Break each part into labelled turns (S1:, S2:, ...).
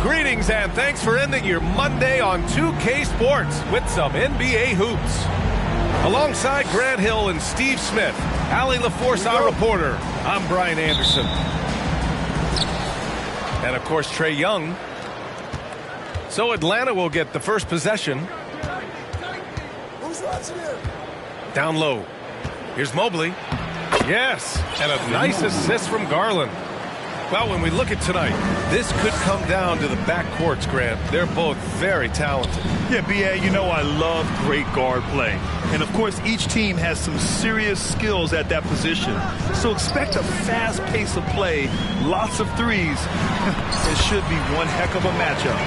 S1: Greetings and thanks for ending your Monday on 2K Sports with some NBA hoops. Alongside Grant Hill and Steve Smith, Allie LaForce, our reporter, I'm Brian Anderson. And of course, Trae Young. So Atlanta will get the first possession.
S2: Who's watching him?
S1: Down low. Here's Mobley. Yes, and a nice assist from Garland. Well, when we look at tonight, this could come down to the backcourts, Grant. They're both very talented.
S3: Yeah, B.A., you know I love great guard play. And, of course, each team has some serious skills at that position. So expect a fast pace of play, lots of threes. It should be one heck of a matchup.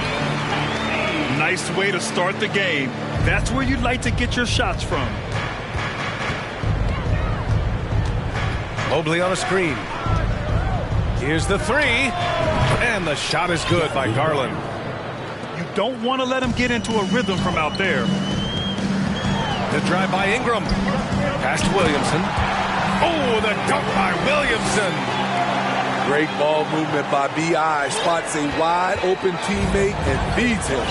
S3: Nice way to start the game. That's where you'd like to get your shots from.
S1: Mobley on a screen. Here's the three, and the shot is good by Garland.
S3: You don't want to let him get into a rhythm from out there.
S1: The drive by Ingram. Pass to Williamson. Oh, the dunk by Williamson.
S2: Great ball movement by B.I. Spots a wide open teammate and feeds him.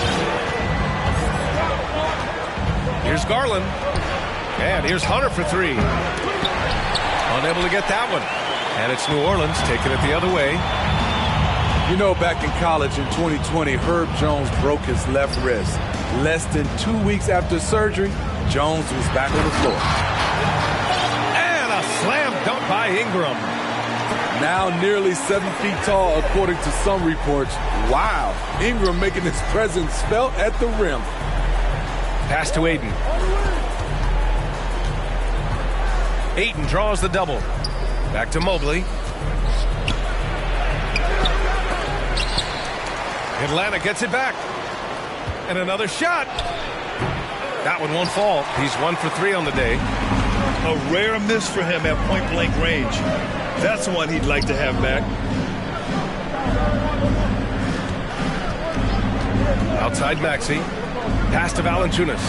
S1: Here's Garland. And here's Hunter for three. Unable to get that one. And it's New Orleans taking it the other way.
S2: You know, back in college in 2020, Herb Jones broke his left wrist. Less than 2 weeks after surgery, Jones was back on the floor.
S1: And a slam dunk by Ingram.
S2: Now nearly 7 feet tall, according to some reports. Wow, Ingram making his presence felt at the rim.
S1: Pass to Ayton. Ayton draws the double. Back to Mobley. Atlanta gets it back. And another shot. That one won't fall. He's 1 for 3 on the day.
S3: A rare miss for him at point-blank range. That's one he'd like to have back.
S1: Outside Maxey. Pass to Valanciunas.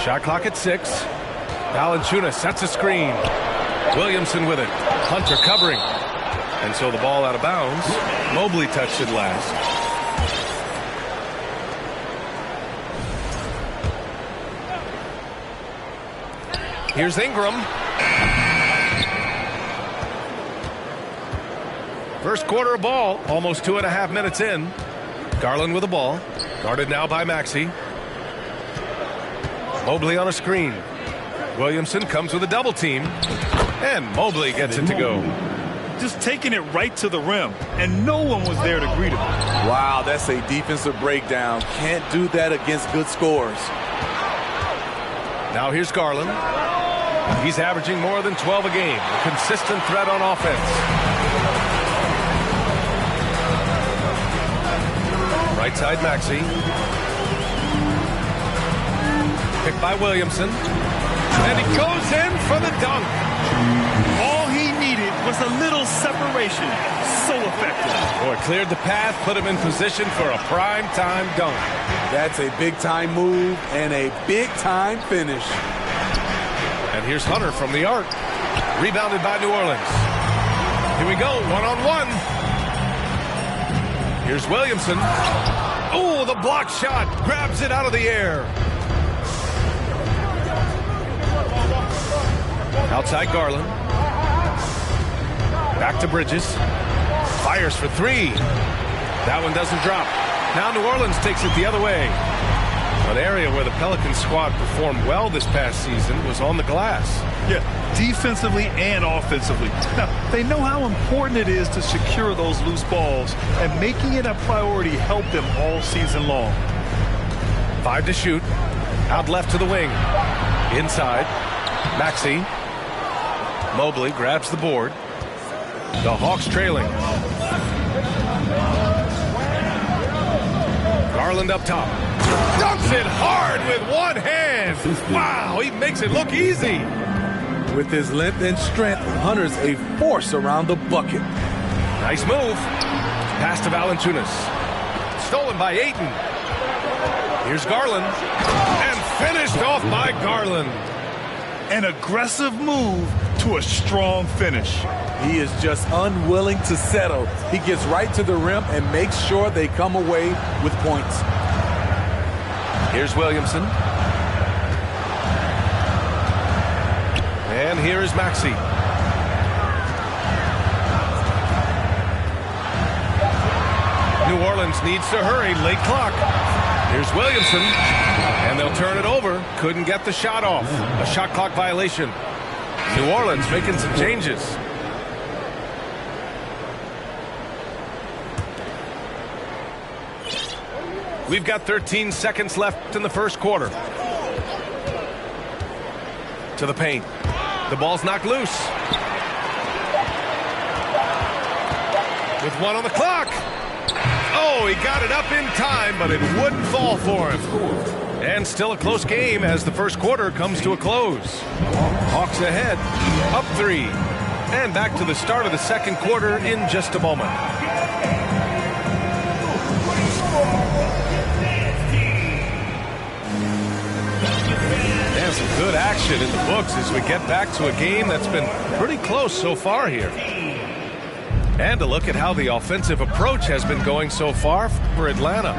S1: Shot clock at 6. Valanciunas sets a screen. Williamson with it. Hunter covering. And so the ball out of bounds. Mobley touched it last. Here's Ingram. First quarter of ball. Almost 2.5 minutes in. Garland with the ball. Guarded now by Maxey. Mobley on a screen. Williamson comes with a double team, and Mobley gets it to go.
S3: Just taking it right to the rim, and no one was there to greet him.
S2: Wow, that's a defensive breakdown. Can't do that against good scores.
S1: Now here's Garland. He's averaging more than 12 a game. A consistent threat on offense. Right side Maxey. Picked by Williamson. And he goes in for the dunk.
S3: All he needed was a little separation. So effective.
S1: Boy, cleared the path, put him in position for a prime-time dunk.
S2: That's a big-time move and a big-time finish.
S1: And here's Hunter from the arc. Rebounded by New Orleans. Here we go, one-on-one. Here's Williamson. Oh, the block shot. Grabs it out of the air. Outside Garland. Back to Bridges. Fires for three. That one doesn't drop. Now New Orleans takes it the other way. An area where the Pelicans squad performed well this past season was on the glass.
S3: Yeah, defensively and offensively. Now, they know how important it is to secure those loose balls, and making it a priority helped them all season long.
S1: 5 to shoot. Out left to the wing. Inside. Maxey. Mobley grabs the board. The Hawks trailing. Garland up top. Dunks it hard with one hand. Wow, he makes it look easy.
S2: With his length and strength, Hunter's a force around the bucket.
S1: Nice move. Pass to Valanciunas. Stolen by Ayton. Here's Garland. And finished off by Garland.
S3: An aggressive move to a strong finish.
S2: He is just unwilling to settle. He gets right to the rim and makes sure they come away with points.
S1: Here's Williamson. And here is Maxey. New Orleans needs to hurry. Late clock. Here's Williamson. And they'll turn it over. Couldn't get the shot off. A shot clock violation. New Orleans making some changes. We've got 13 seconds left in the first quarter. To the paint. The ball's knocked loose. With 1 on the clock. Oh, he got it up in time, but it wouldn't fall for him. And still a close game as the first quarter comes to a close. Hawks ahead. Up 3. And back to the start of the second quarter in just a moment. Some good action in the books as we get back to a game that's been pretty close so far here. And a look at how the offensive approach has been going so far for Atlanta.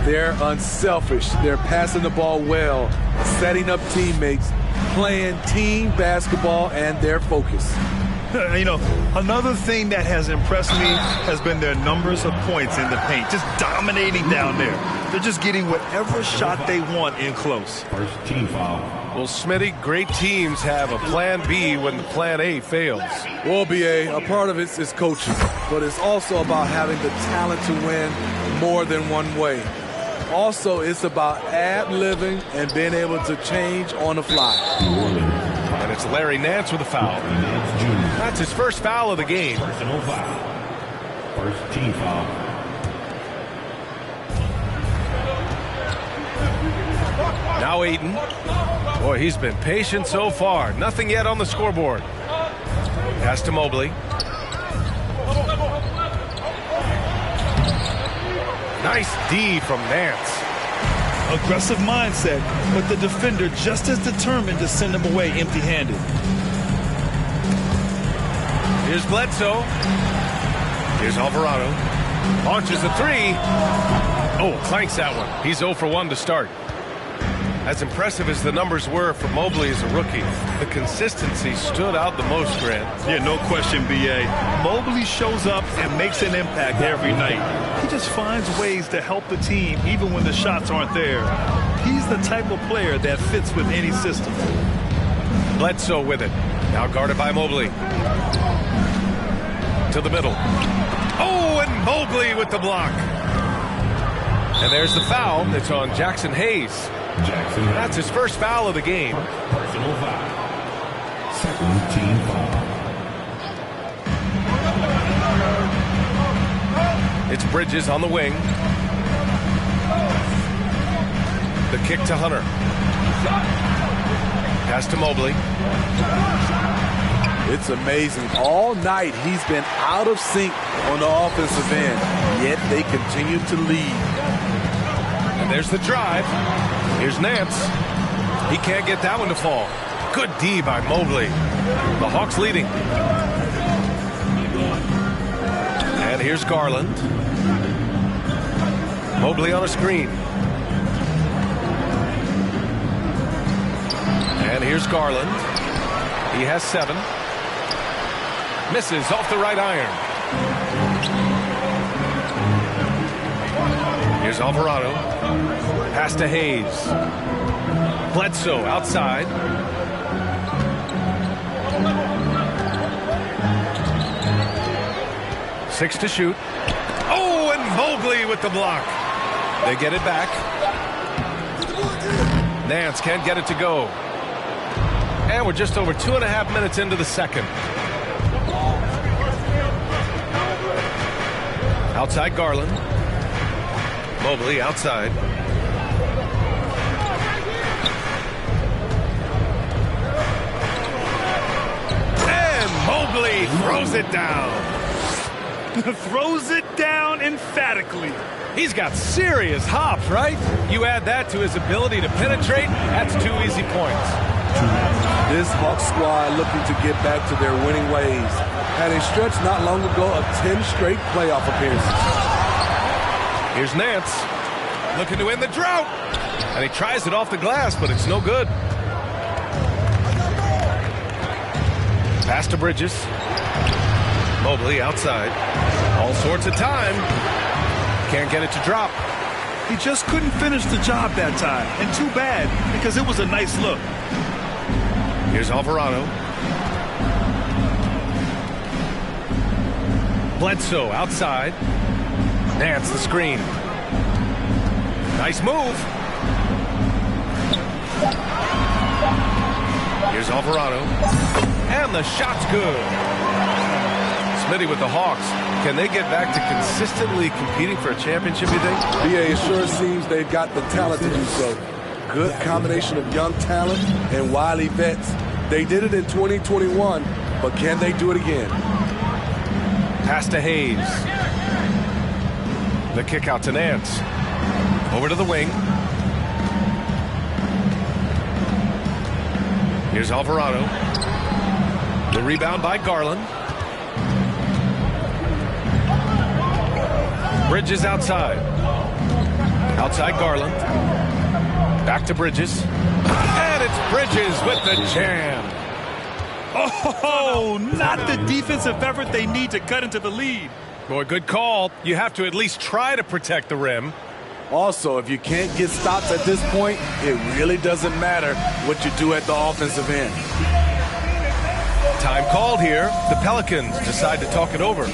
S2: They're unselfish. They're passing the ball well, setting up teammates, playing team basketball, and their focus.
S3: You know, another thing that has impressed me has been their numbers of points in the paint, just dominating down there. They're just getting whatever shot they want in close.
S4: First team foul.
S1: Well, Smitty, great teams have a plan B when the plan A fails.
S2: Well, BA, a part of it is coaching, but it's also about having the talent to win more than one way. Also, it's about ad-libbing and being able to change on the fly.
S1: And it's Larry Nance with a foul. That's his first foul of the game.
S4: Personal foul. First team foul.
S1: Now Aiden. Boy, he's been patient so far. Nothing yet on the scoreboard. Pass to Mobley. Nice D from Nance.
S3: Aggressive mindset, but the defender just as determined to send him away empty-handed.
S1: Here's Bledsoe. Here's Alvarado. Launches a 3. Oh, clanks that one. He's 0 for 1 to start. As impressive as the numbers were for Mobley as a rookie, the consistency stood out the most, Grant.
S3: Yeah, no question, B.A. Mobley shows up and makes an impact every night. He just finds ways to help the team even when the shots aren't there. He's the type of player that fits with any system.
S1: Bledsoe with it. Now guarded by Mobley. To the middle. Oh, and Mobley with the block. And there's the foul. It's on Jackson Hayes. That's his first foul of the game.
S4: Personal foul. Second team foul.
S1: It's Bridges on the wing. The kick to Hunter. Pass to Mobley.
S2: It's amazing. All night he's been out of sync on the offensive end, yet they continue to lead.
S1: And there's the drive. Here's Nance. He can't get that one to fall. Good D by Mobley. The Hawks leading. And here's Garland. Mobley on a screen. And here's Garland. He has 7. Misses off the right iron. Here's Alvarado. Pass to Hayes. Bledsoe outside. Six to shoot. Oh, and Mobley with the block. They get it back. Nance can't get it to go. And we're just over 2.5 minutes into the second. Outside Garland. Mobley outside. And Mobley throws it down.
S3: Throws it down emphatically.
S1: He's got serious hops, right? You add that to his ability to penetrate, that's 2 easy points.
S2: This Hawks squad looking to get back to their winning ways. Had a stretch not long ago of 10 straight playoff appearances.
S1: Here's Nance, looking to end the drought. And he tries it off the glass, but it's no good. Pass to Bridges. Mobley outside. All sorts of time. Can't get it to drop.
S3: He just couldn't finish the job that time. And too bad, because it was a nice look.
S1: Here's Alvarado. Bledsoe outside. Nance the screen. Nice move. Here's Alvarado. And the shot's good. Smitty with the Hawks. Can they get back to consistently competing for a championship, you think?
S2: BA, it sure seems they've got the talent to do so. Good combination of young talent and wily vets. They did it in 2021, but can they do it again?
S1: Pass to Hayes. The kick out to Nance. Over to the wing. Here's Alvarado. The rebound by Garland. Bridges outside. Outside Garland. Back to Bridges. And it's Bridges with the jam.
S3: Oh, not the defensive effort they need to cut into the lead.
S1: Boy, good call. You have to at least try to protect the rim.
S2: Also, if you can't get stops at this point, it really doesn't matter what you do at the offensive end.
S1: Time called here. The Pelicans decide to talk it over.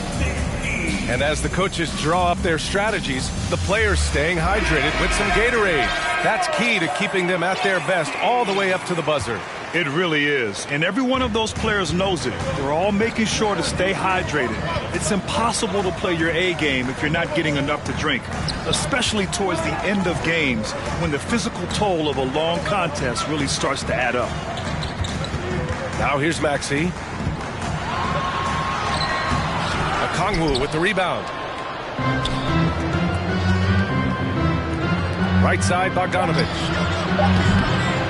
S1: And as the coaches draw up their strategies, the players staying hydrated with some Gatorade. That's key to keeping them at their best all the way up to the buzzer.
S3: It really is. And every one of those players knows it. They're all making sure to stay hydrated. It's impossible to play your A game if you're not getting enough to drink, especially towards the end of games when the physical toll of a long contest really starts to add up.
S1: Now here's Maxey. Okongwu with the rebound. Right side, Bogdanovich.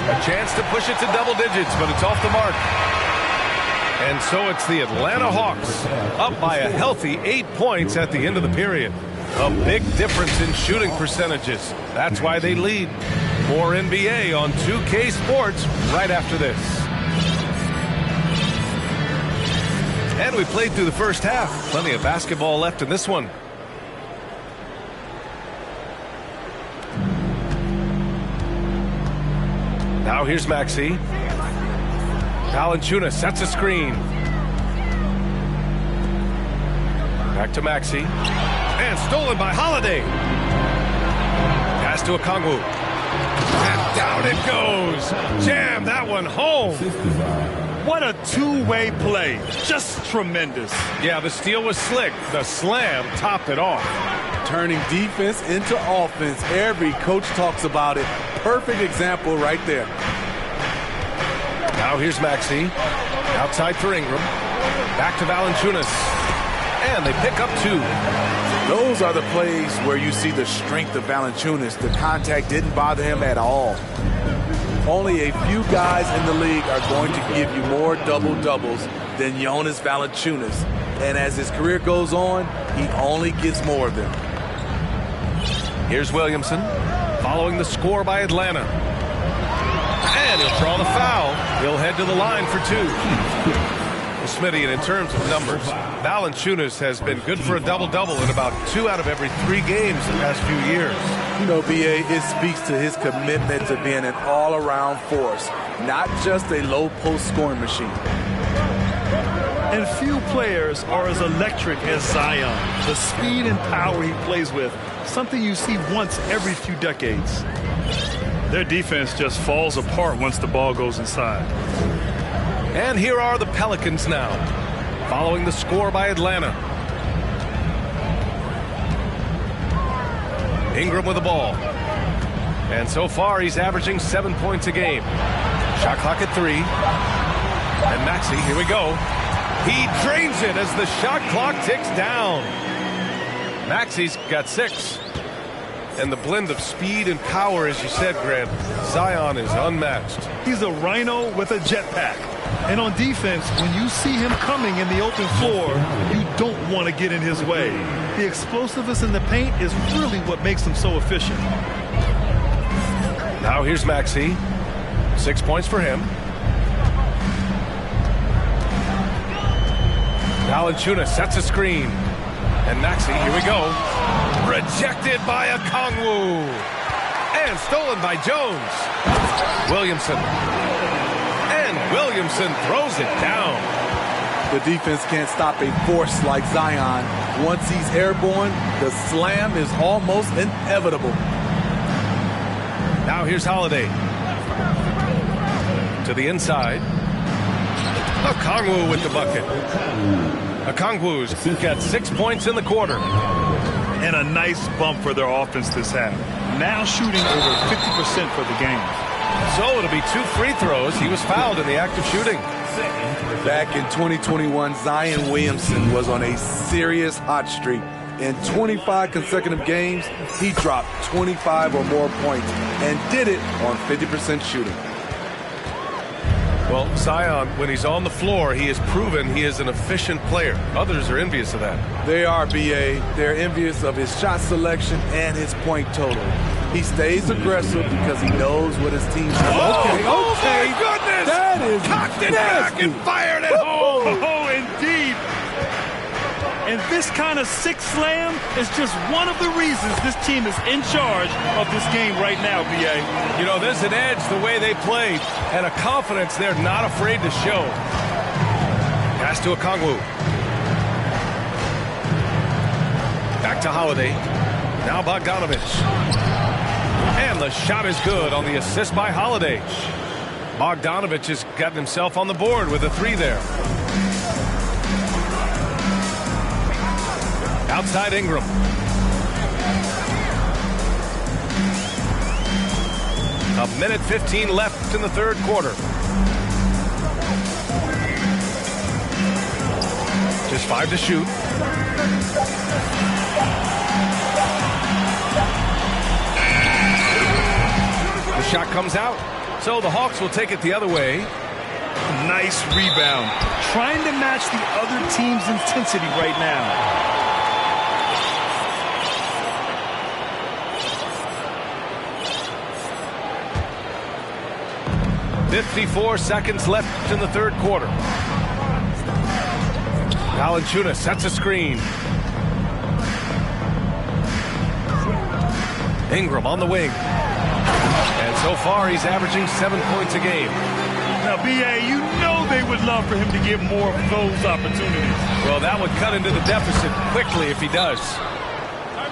S1: A chance to push it to double digits, but it's off the mark. And so it's the Atlanta Hawks up by a healthy 8 points at the end of the period. A big difference in shooting percentages. That's why they lead. More NBA on 2K Sports right after this. And we played through the first half. Plenty of basketball left in this one. Now here's Maxey. Valanciunas sets a screen. Back to Maxey. And stolen by Holiday. Pass to Okongwu. And down it goes. Jam that one home.
S3: What a two-way play. Just tremendous.
S1: Yeah, the steal was slick. The slam topped it off.
S2: Turning defense into offense. Every coach talks about it. Perfect example right there.
S1: Now here's Maxey. Outside for Ingram. Back to Valanciunas. And they pick up 2.
S2: Those are the plays where you see the strength of Valanciunas. The contact didn't bother him at all. Only a few guys in the league are going to give you more double-doubles than Jonas Valanciunas. And as his career goes on, he only gets more of them.
S1: Here's Williamson, following the score by Atlanta. And he'll draw the foul. He'll head to the line for 2. Well, Smitty, and in terms of numbers, Valanciunas has been good for a double-double in about 2 out of every 3 games the past few years.
S2: You know, B.A., it speaks to his commitment to being an all-around force, not just a low-post scoring machine.
S3: And few players are as electric as Zion. The speed and power he plays with, something you see once every few decades. Their defense just falls apart once the ball goes inside.
S1: And here are the Pelicans now, following the score by Atlanta. Ingram with the ball. And so far, he's averaging 7 points a game. Shot clock at 3. And Maxey, here we go. He drains it as the shot clock ticks down. Maxey's got 6. And the blend of speed and power, as you said, Grant, Zion is unmatched.
S3: He's a rhino with a jetpack. And on defense, when you see him coming in the open floor, you don't want to get in his way. The explosiveness in the paint is really what makes him so efficient.
S1: Now here's Maxey. 6 points for him. Valanciunas sets a screen. And Maxey, here we go. Rejected by Okongwu. And stolen by Jones. Williamson. And Williamson throws it down.
S2: The defense can't stop a force like Zion. Once he's airborne, the slam is almost inevitable.
S1: Now here's Holiday. To the inside. Okongwu with the bucket. Okongwu's got 6 points in the quarter.
S3: And a nice bump for their offense this half. Now shooting over 50% for the game.
S1: So it'll be 2 free throws. He was fouled in the act of shooting.
S2: Back in 2021, Zion Williamson was on a serious hot streak. In 25 consecutive games, he dropped 25 or more points and did it on 50% shooting.
S1: Well, Zion, when he's on the floor, he has proven he is an efficient player. Others are envious of that.
S2: They are, B.A. They're envious of his shot selection and his point total. He stays aggressive because he knows what his team's doing.
S1: Oh my goodness!
S2: That is
S1: cocked it
S2: nasty.
S1: back and fired it home!
S3: Oh, indeed. And this kind of sick slam is just one of the reasons this team is in charge of this game right now, B.A.
S1: You know, there's an edge the way they played and a confidence they're not afraid to show. Pass to Okongwu. Back to Holiday. Now Bogdanovich. And the shot is good on the assist by Holiday. Bogdanovich has gotten himself on the board with a 3 there. Outside Ingram. A minute 15 left in the third quarter. Just 5 to shoot. The shot comes out. So the Hawks will take it the other way.
S3: Nice rebound. Trying to match the other team's intensity right now.
S1: 54 seconds left in the third quarter. Valanciunas sets a screen. Ingram on the wing. And so far he's averaging 7 points a game.
S3: Now, B.A., you know they would love for him to get more of those opportunities.
S1: Well, that would cut into the deficit quickly if he does.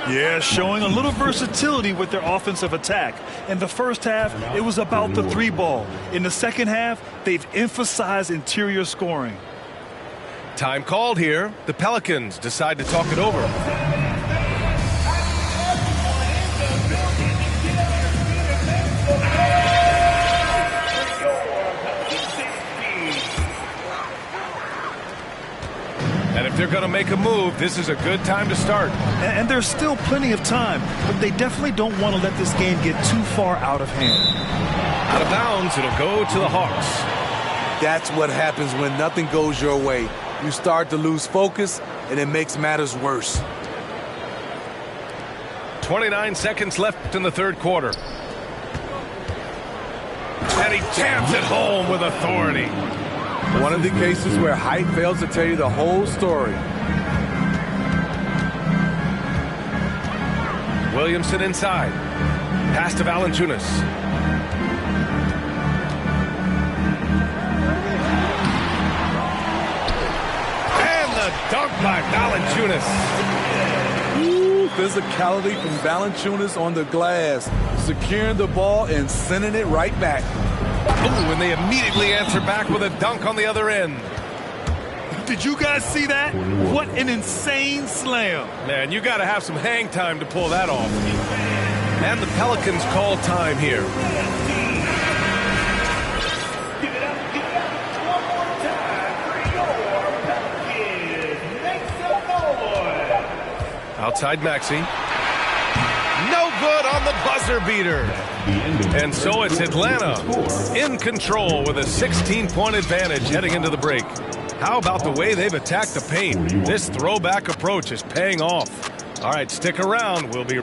S3: Yeah, showing a little versatility with their offensive attack. In the first half, it was about the 3 ball. In the second half, they've emphasized interior scoring.
S1: Time called here. The Pelicans decide to talk it over. And if they're going to make a move, this is a good time to start.
S3: And there's still plenty of time, but they definitely don't want to let this game get too far out of hand.
S1: Out of bounds, it'll go to the Hawks.
S2: That's what happens when nothing goes your way. You start to lose focus, and it makes matters worse.
S1: 29 seconds left in the third quarter. And he jams it home with authority.
S2: One of the cases where height fails to tell you the whole story.
S1: Williamson inside. Pass to Valanciunas. And the dunk by Valanciunas.
S2: Ooh, physicality from Valanciunas on the glass. Securing the ball and sending it right back.
S1: Ooh, and they immediately answer back with a dunk on the other end.
S3: Did you guys see that? What an insane slam.
S1: Man, you got to have some hang time to pull that off. And the Pelicans call time here. Outside Maxey. No good on the buzzer beater. And so it's Atlanta in control with a 16-point advantage heading into the break. How about the way they've attacked the paint? This throwback approach is paying off. All right, stick around. We'll be...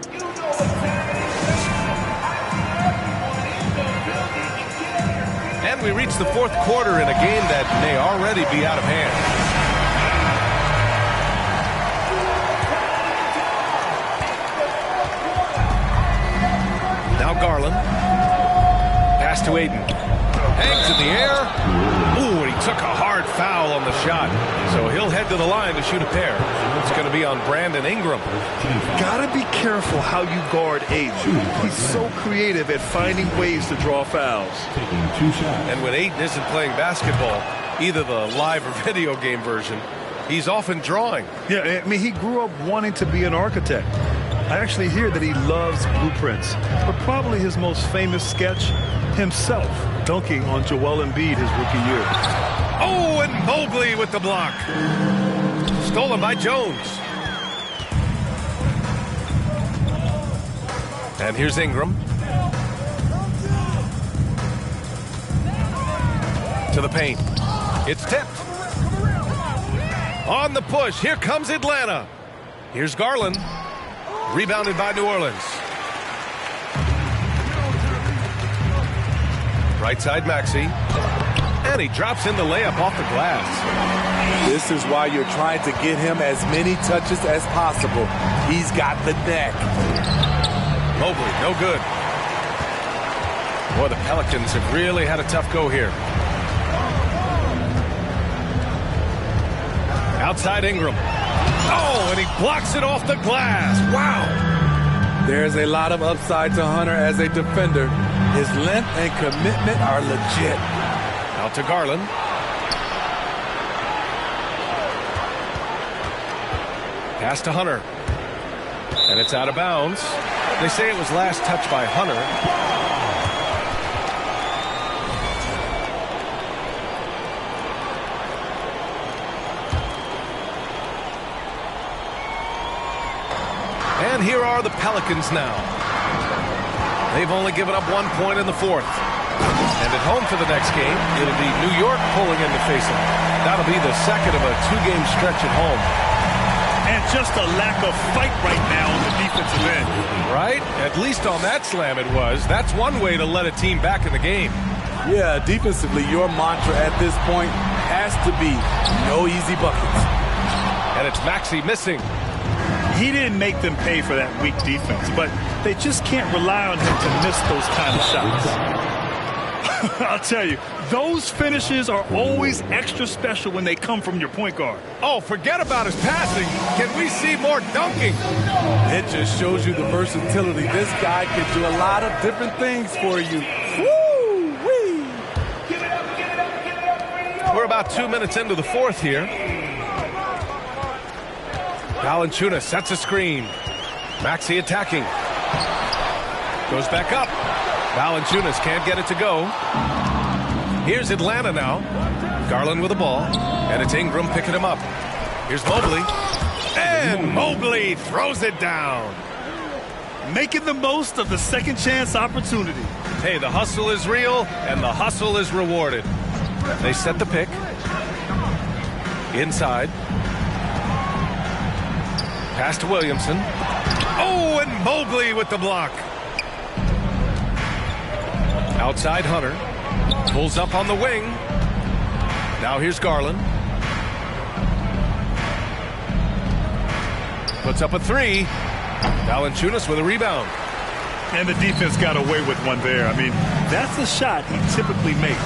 S1: And we reach the fourth quarter in a game that may already be out of hand. Now Garland. Pass to Aiden. Hangs in the air. Ooh, and he took a hard foul on the shot. So he'll head to the line to shoot a pair. It's going to be on Brandon Ingram.
S3: Gotta be careful how you guard Aiden. He's so creative at finding ways to draw fouls.
S1: And when Aiden isn't playing basketball, either the live or video game version, he's often drawing.
S3: Yeah, I mean, he grew up wanting to be an architect. I actually hear that he loves blueprints, but probably his most famous sketch, himself dunking on Joel Embiid his rookie year.
S1: Oh, and Mobley with the block. Stolen by Jones. And here's Ingram. To the paint. It's tipped. On the push. Here comes Atlanta. Here's Garland. Rebounded by New Orleans. Right side Maxey. And he drops in the layup off the glass.
S2: This is why you're trying to get him as many touches as possible. He's got the neck.
S1: Mobley, no good. Boy, the Pelicans have really had a tough go here. Outside Ingram. Oh, and he blocks it off the glass. Wow.
S2: There's a lot of upside to Hunter as a defender. His length and commitment are legit.
S1: Out to Garland. Pass to Hunter. And it's out of bounds. They say it was last touched by Hunter. And here are the Pelicans now. They've only given up 1 point in the fourth. And at home for the next game, it'll be New York pulling in to face them. That'll be the second of a two-game stretch at home.
S3: And just a lack of fight right now on the defensive end.
S1: Right? At least on that slam it was. That's one way to let a team back in the game.
S2: Yeah, defensively, your mantra at this point has to be no easy buckets.
S1: And it's Maxey missing.
S3: He didn't make them pay for that weak defense, but they just can't rely on him to miss those kind of shots. I'll tell you, those finishes are always extra special when they come from your point guard.
S1: Oh, forget about his passing. Can we see more dunking?
S2: It just shows you the versatility. This guy can do a lot of different things for you. Woo-wee.
S1: We're about 2 minutes into the fourth here. Valanciunas sets a screen. Maxey attacking. Goes back up. Valanciunas can't get it to go. Here's Atlanta now. Garland with the ball. And it's Ingram picking him up. Here's Mobley. And Mobley throws it down.
S3: Making the most of the second chance opportunity.
S1: Hey, the hustle is real and the hustle is rewarded. They set the pick. Inside. Pass to Williamson. Oh, and Mobley with the block. Outside Hunter. Pulls up on the wing. Now here's Garland. Puts up a three. Valanciunas with a rebound.
S3: And the defense got away with one there. I mean, that's a shot he typically makes.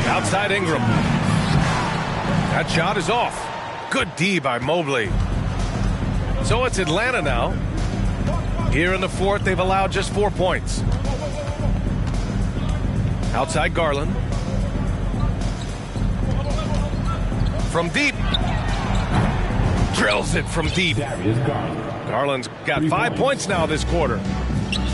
S1: Outside Ingram. That shot is off. Good D by Mobley. So it's Atlanta now. Here in the fourth, they've allowed just 4 points. Outside Garland. From deep. Drills it from deep. Garland's got 5 points now this quarter.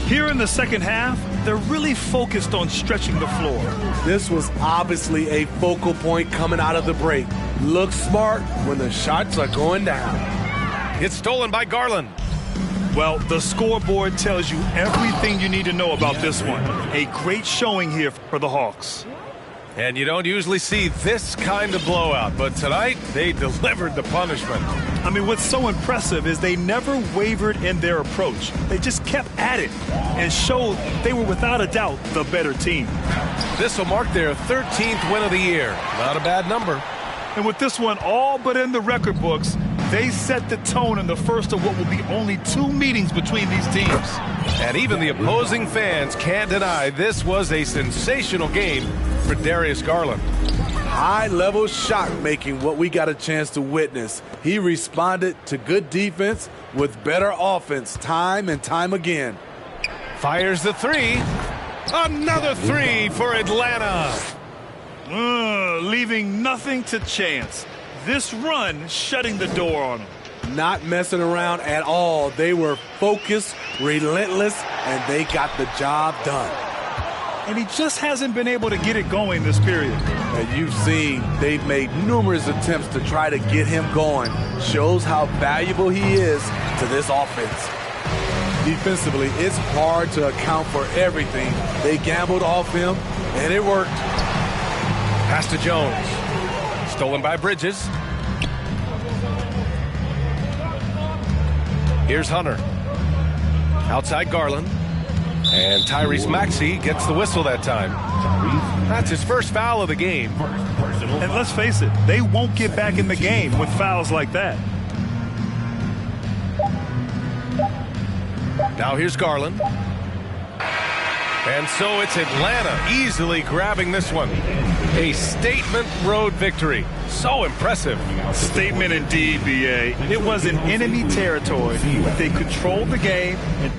S3: Here in the second half, they're really focused on stretching the floor.
S2: This was obviously a focal point coming out of the break. Look smart when the shots are going down.
S1: It's stolen by Garland.
S3: Well, the scoreboard tells you everything you need to know about this one. A great showing here for the Hawks.
S1: And you don't usually see this kind of blowout, but tonight they delivered the punishment.
S3: I mean, what's so impressive is they never wavered in their approach. They just kept at it and showed they were without a doubt the better team.
S1: This will mark their 13th win of the year. Not a bad number.
S3: And with this one all but in the record books, they set the tone in the first of what will be only 2 meetings between these teams.
S1: And even the opposing fans can't deny this was a sensational game for Darius Garland.
S2: High-level shot making, what we got a chance to witness. He responded to good defense with better offense time and time again.
S1: Fires the 3. Another 3 for Atlanta.
S3: Leaving nothing to chance. This run shutting the door on them.
S2: Not messing around at all. They were focused, relentless, and they got the job done.
S3: And he just hasn't been able to get it going this period.
S2: And you've seen they've made numerous attempts to try to get him going. Shows how valuable he is to this offense. Defensively, it's hard to account for everything. They gambled off him, and it worked.
S1: Pass to Jones. Stolen by Bridges. Here's Hunter. Outside Garland. And Tyrese Maxey gets the whistle that time. That's his first foul of the game.
S3: And let's face it, they won't get back in the game with fouls like that.
S1: Now here's Garland. And so it's Atlanta easily grabbing this one. A statement road victory. So impressive.
S3: Statement indeed, B.A. It was in enemy territory, but they controlled the game and